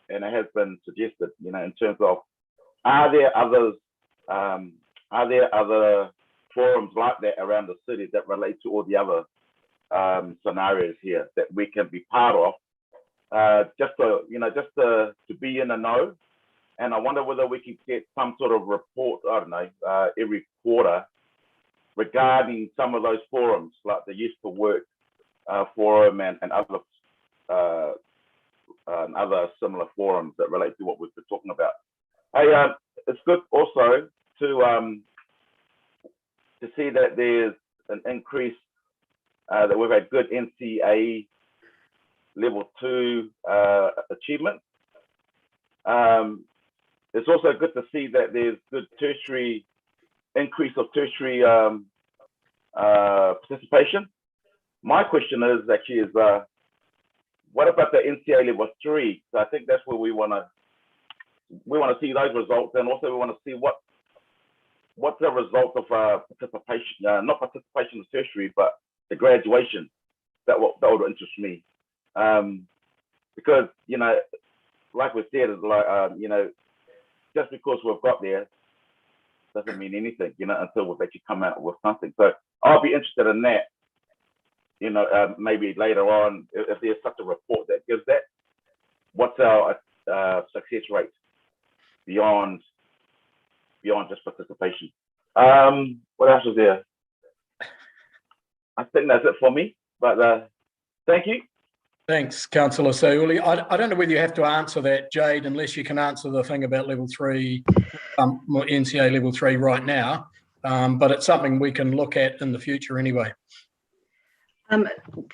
and it has been suggested, in terms of, are there other forums like that around the city that relate to all the other scenarios here that we can be part of, just to be in the know. And I wonder whether we can get some sort of report, I don't know, every quarter regarding some of those forums, like the Youth for Work forum and other similar forums that relate to what we've been talking about. Hey, it's good also to see that there's an increase, that we've had good NCA level 2 achievement. It's also good to see that there's good increase of tertiary participation. My question is what about the NCA level 3? So I think that's where we want to see those results, and also we want to see what's the result of participation, not participation in tertiary, but the graduation? That would interest me. Because, you know, like we said, like, you know, just because we've got there doesn't mean anything, you know, until we've actually come out with something. So I'll be interested in that, you know, maybe later on, if there's such a report that gives that, what's our success rate beyond just participation? What else is there? I think that's it for me, but thank you. Thanks, Councillor Seuli. I don't know whether you have to answer that, Jade, unless you can answer the thing about level 3, NCA level 3 right now, but it's something we can look at in the future anyway.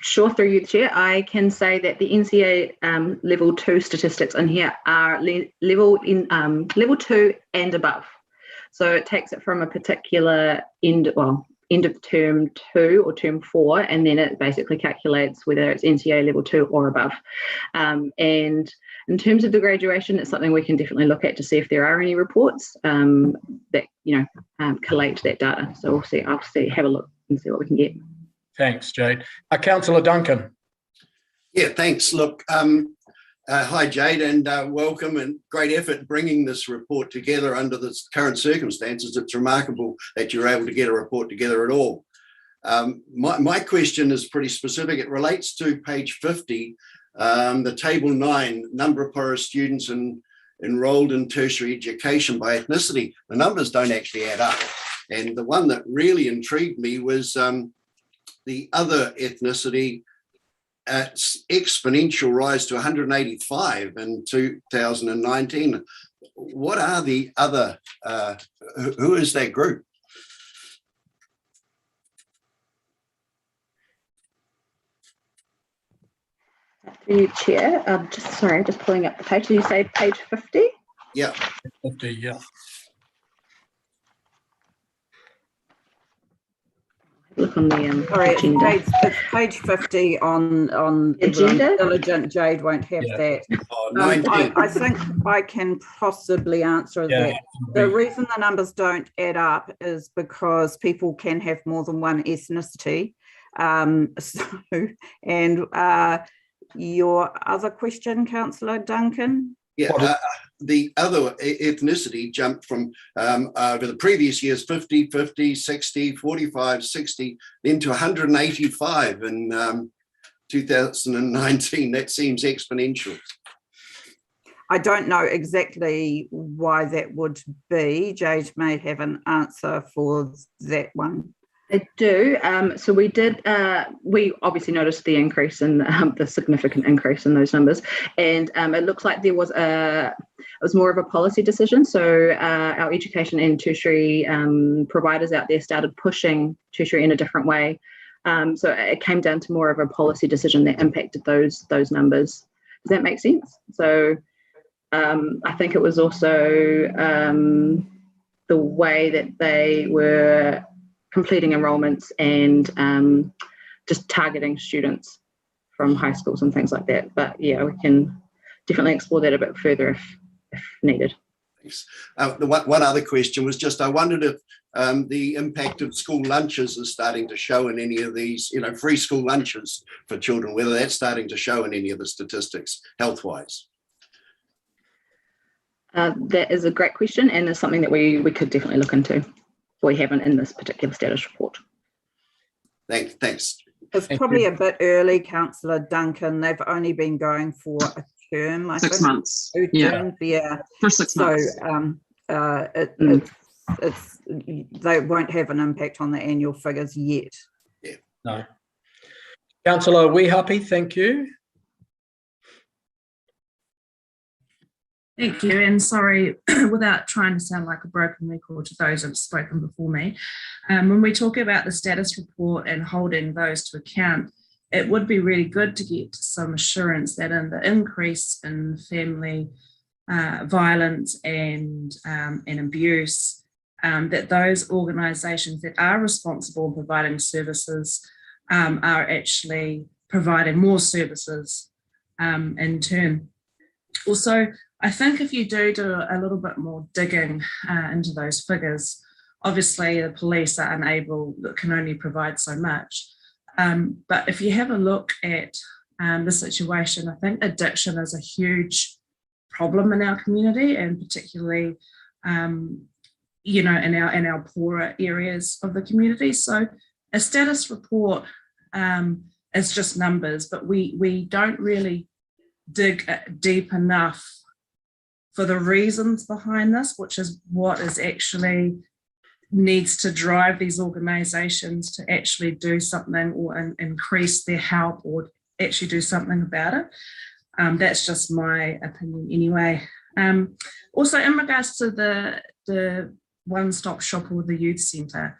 Sure, through you, Chair. I can say that the NCA level 2 statistics in here are level 2 and above. So it takes it from a particular end of term 2 or term 4, and then it basically calculates whether it's NCA level 2 or above. And in terms of the graduation, it's something we can definitely look at to see if there are any reports that, you know, collate that data. So I'll have a look and see what we can get. Thanks, Jade. Councillor Duncan. Yeah, thanks. Look, hi, Jade, and welcome, and great effort bringing this report together under the current circumstances. It's remarkable that you're able to get a report together at all. My question is pretty specific. It relates to page 50, the table 9, number of Porirua students enrolled in tertiary education by ethnicity. The numbers don't actually add up. And the one that really intrigued me was the other ethnicity, exponential rise to 185 in 2019. What are the other, who is that group? Through you, Chair. Just pulling up the page. Did you say page 50? Yeah. 50, yeah. Look on the agenda. It's page 50 on the agenda. Diligent Jade won't have that. Oh, I think I can possibly answer that. The reason the numbers don't add up is because people can have more than one ethnicity. Your other question, Councillor Duncan? Yeah, the other ethnicity jumped from over the previous years 50, 50, 60, 45, 60, then to 185 in 2019. That seems exponential. I don't know exactly why that would be. Jade may have an answer for that one. I do. So we did. We obviously noticed the increase in the significant increase in those numbers, and it looks like it was more of a policy decision. So our education and tertiary providers out there started pushing tertiary in a different way. So it came down to more of a policy decision that impacted those numbers. Does that make sense? So I think it was also the way that they were completing enrollments and just targeting students from high schools and things like that. But yeah, we can definitely explore that a bit further if needed. Thanks. One other question was just, I wondered if the impact of school lunches is starting to show in any of these, free school lunches for children, whether that's starting to show in any of the statistics health-wise. That is a great question, and is something that we could definitely look into. We haven't in this particular status report. Thanks. It's probably a bit early, Councillor Duncan. They've only been going for a term, I think. 6 months. 2 terms, yeah. For 6 months. So they won't have an impact on the annual figures yet. Yeah. No. Councillor Wehapi, thank you. Thank you, and sorry, without trying to sound like a broken record to those who have spoken before me, when we talk about the status report and holding those to account, it would be really good to get some assurance that in the increase in family violence and abuse, that those organisations that are responsible in providing services are actually providing more services in turn. Also, I think if you do a little bit more digging into those figures, Obviously, the police are unable, can only provide so much. But if you have a look at the situation, I think addiction is a huge problem in our community, and particularly, you know, in our poorer areas of the community. So a status report is just numbers, but we don't really dig deep enough for the reasons behind this, which is what is actually needs to drive these organizations to actually do something or increase their help or actually do something about it. That's just my opinion anyway. Also, in regards to the one-stop shop or the youth centre,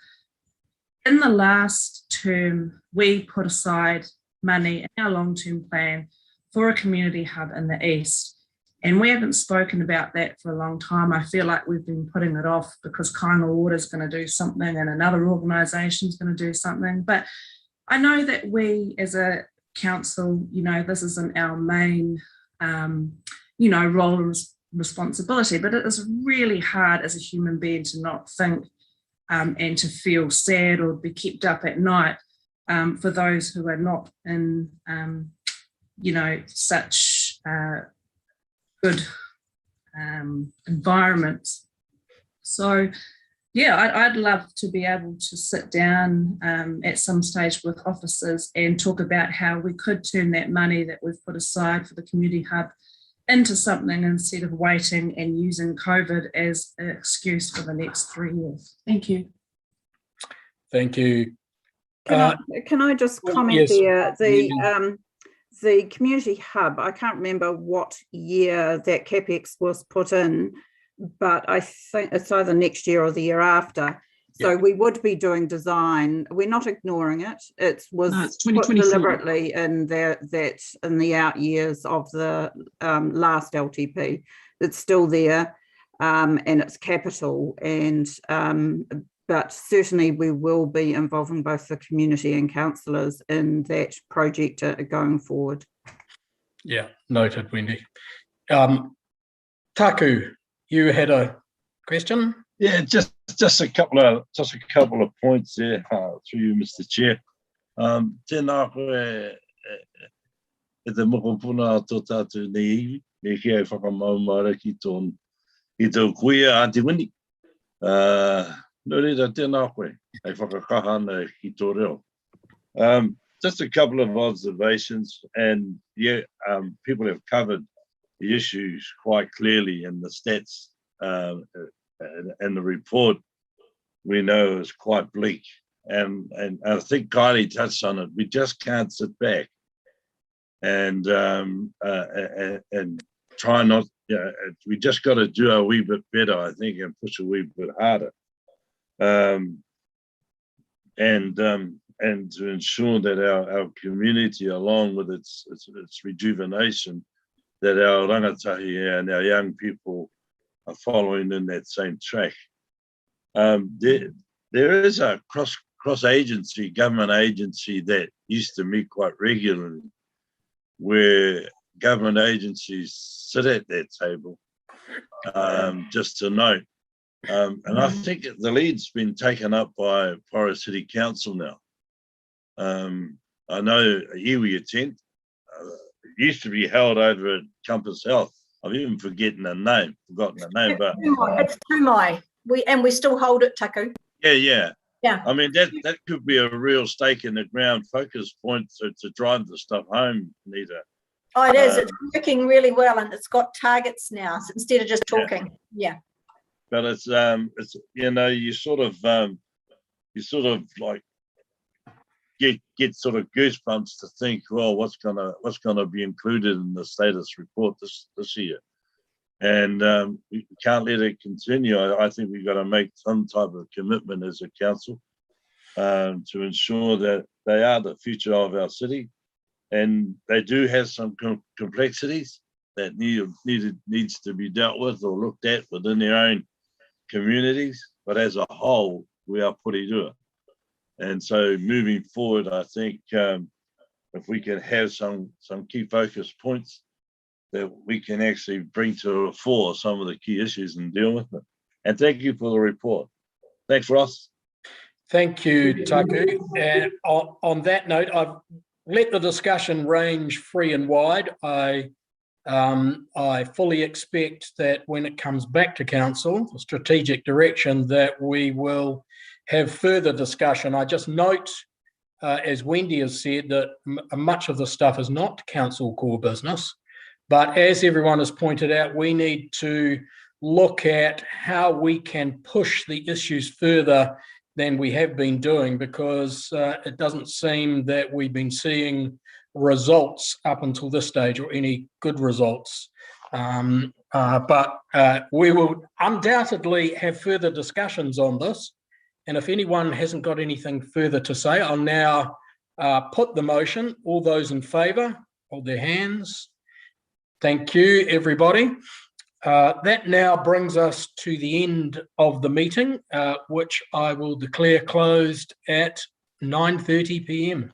in the last term, we put aside money in our long-term plan for a community hub in the east. And we haven't spoken about that for a long time. I feel like we've been putting it off because Kāinga Water is going to do something and another organisation is going to do something. But I know that we as a council, you know, this isn't our main, you know, role and responsibility, but it is really hard as a human being to not think and to feel sad or be kept up at night for those who are not in, you know, such good environments. So yeah, I'd love to be able to sit down at some stage with officers and talk about how we could turn that money that we've put aside for the community hub into something instead of waiting and using COVID as an excuse for the next 3 years. Thank you. Thank you. Can I just comment there? The community hub, I can't remember what year that CapEx was put in, but I think it's either next year or the year after. So we would be doing design. We're not ignoring it. It was put deliberately in that in the out years of the last LTP. It's still there, and it's capital. And but certainly we will be involving both the community and councillors in that project going forward. Yeah, noted, Wendy. Taku, you had a question? Yeah, just a couple of points there through you, Mr. Chair. Tēnā koe e te moko puna tō tātou nei me kia e whakamaumara ki tō kuia Auntie Wendy. No reira tēnā koe e whakakaha ana ki tō reo. Just a couple of observations, and yeah, people have covered the issues quite clearly in the stats. And the report we know is quite bleak, and I think Kylie touched on it. We just can't sit back and try not. We just got to do a wee bit better, I think, and push a wee bit harder, and to ensure that our community, along with its rejuvenation, that our rangatahi and our young people are following in that same track. There is a cross-agency, government agency that used to meet quite regularly, where government agencies sit at that table, just to note. And I think the lead's been taken up by Porirua City Council now. I know here we attend. It used to be held over at Compass Health. I've even forgotten the name, but it's Tumai. We still hold it, Taku. Yeah. I mean that could be a real stake in the ground focus point to drive the stuff home, Nita. Oh, it is. It's working really well, and it's got targets now so instead of just talking. Yeah. But it's you know, you sort of like get sort of goosebumps to think, well, what's gonna be included in the status report this year, and we can't let it continue. I think we've got to make some type of commitment as a council to ensure that they are the future of our city, and they do have some complexities that needs to be dealt with or looked at within their own communities. But as a whole, we are Porirua. And so moving forward, I think if we can have some key focus points that we can actually bring to the fore some of the key issues and deal with them. And thank you for the report. Thanks, Ross. Thank you, Taku. And on that note, I've let the discussion range free and wide. I fully expect that when it comes back to council, the strategic direction, that we will have further discussion. I just note, as Wendy has said, that much of the stuff is not council core business. But as everyone has pointed out, we need to look at how we can push the issues further than we have been doing, because it doesn't seem that we've been seeing results up until this stage, or any good results. But we will undoubtedly have further discussions on this. And if anyone hasn't got anything further to say, I'll now put the motion. All those in favour, hold their hands. Thank you, everybody. That now brings us to the end of the meeting, which I will declare closed at 9:30 p.m.